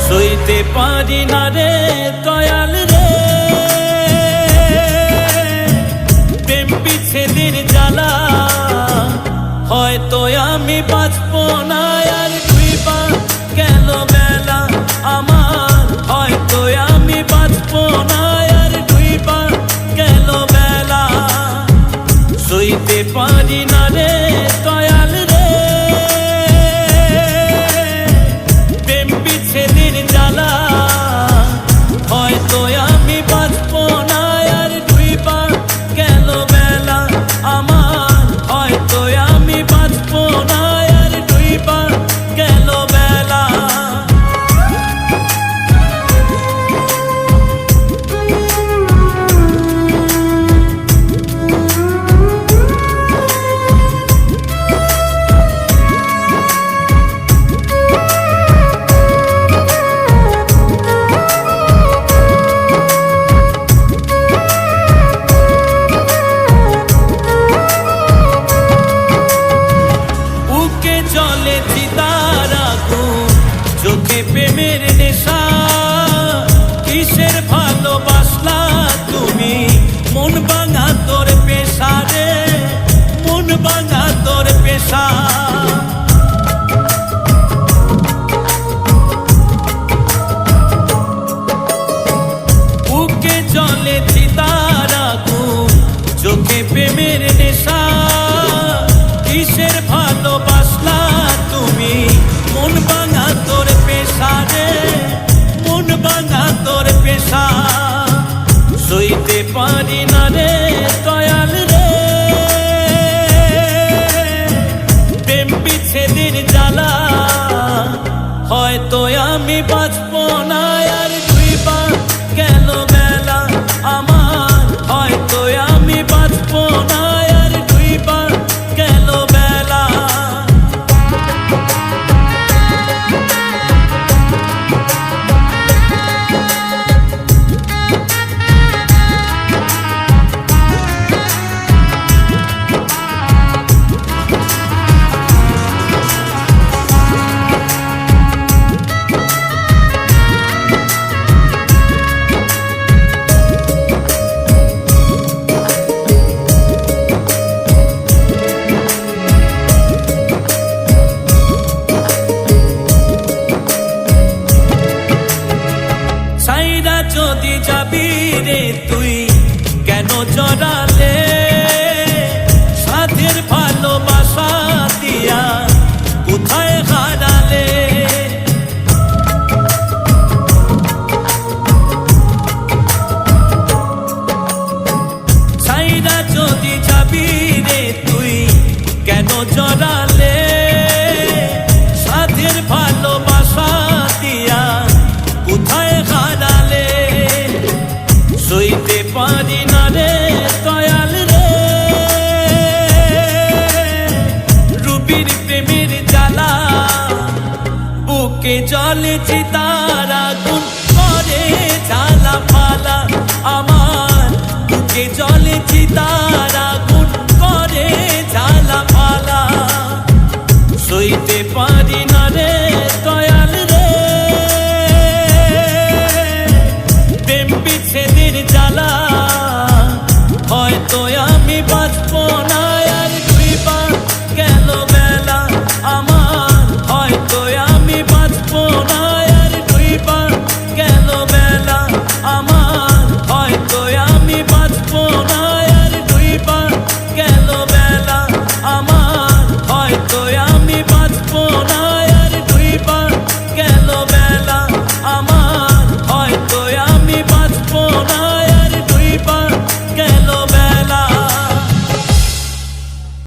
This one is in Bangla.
সইতে পারি না রে দয়াল রে, প্রেম বিচ্ছেদের জ্বালা। হয়তো আমি বাঁচব না আর ডুইবা গেল বেলা আমার, হয়তো আমি বাঁচব না আর ডুইবা গেল বেলা। সইতে পারি না রে দয়াল রে, প্রেম বিচ্ছেদের জ্বালা। হয়তো আমি বাঁচব না আর ডুইবা গেল বেলা আমার, হয়তো আমি বাঁচব না আর ডুইবা গেল বেলা। জলে চিতার আগুন, চোখে প্রেমের নেশা। কিসের ভালোবাসলা তুমি, মন ভাঙা তোর পেশা রে, মন ভাঙা তোর পেশা। বুকে জলে চিতার আগুন, চোখে প্রেমের নেশা। কিসের ভালোবাসলা তুমি, মন ভাঙা তোর পেশা রে, মন ভাঙা তোর পেশা। সইতে পারি না রে দয়াল রে, প্রেম বিচ্ছেদের জ্বালা। হয়তো আমি বাঁচব না আর ডুইবা গেল বেলা আমার, হয়তো আমি বাঁচব না আর ডুইবা গেল বেলা। যদি যাবি রে তুই কেন জড়ালে, সাথের ভালোবাসা দিয়া কোথায় হারালে। সাইরা যদি যাবি রে তুই কেন জড়ালে, সাথের ভালোবাসা দিয়া কোথায় হারালে। সইতে পারি না রে দয়াল রে, রুবির প্রেমের জ্বালা। বুকে জলে চিতার আগুন করে জ্বালা ফালা আমার, বুকে জলে চিতার